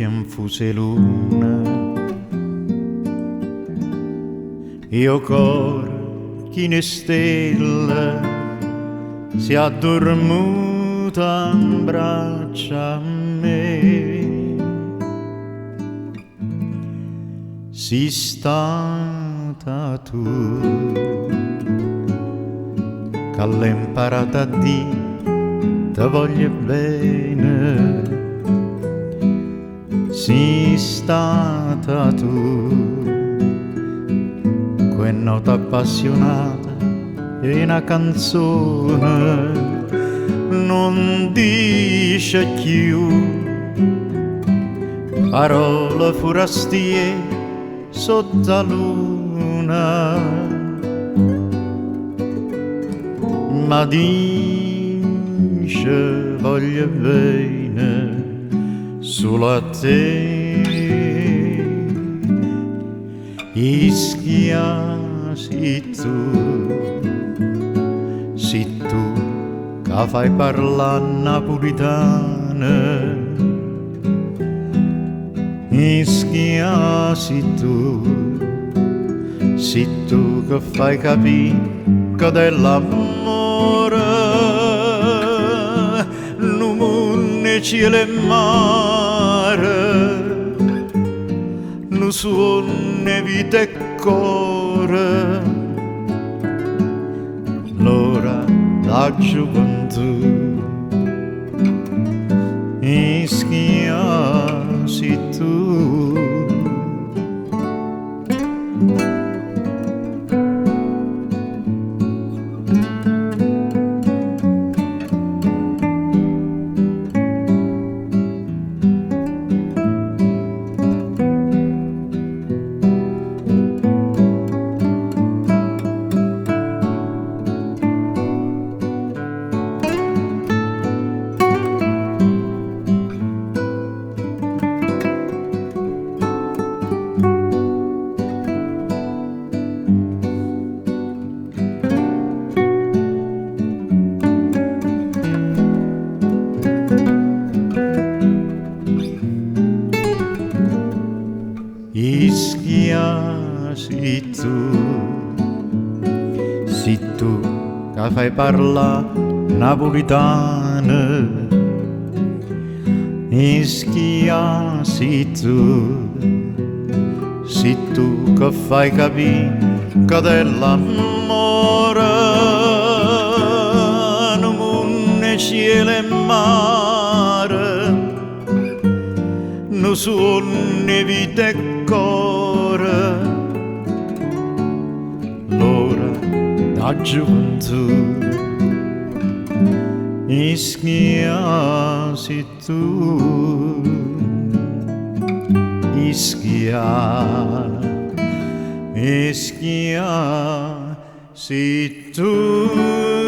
infuse luna. Io cor chi ne stella si addormuta in braccia a me. Si stata tu che l'hai imparata a dire te voglio bene. Si stata tu quella nota appassionata e una canzone non dice più parole forastie sotto la luna, ma dice voglio bene solo a te. Ischia si tu che fai parlare napolitana. Ischia si tu che fai capire che dell'amore non mondo cielo e mare, non suona vita e cuore, l'ora da gioventù. Ischia si tu. Ischia si tu che fai parlare napolitana. Ischia si tu che fai capire che dell'amore non mondo cielo e mare, non suona vita e cuore, l'ora da gioventù. Ischia si tu, Ischia si tu.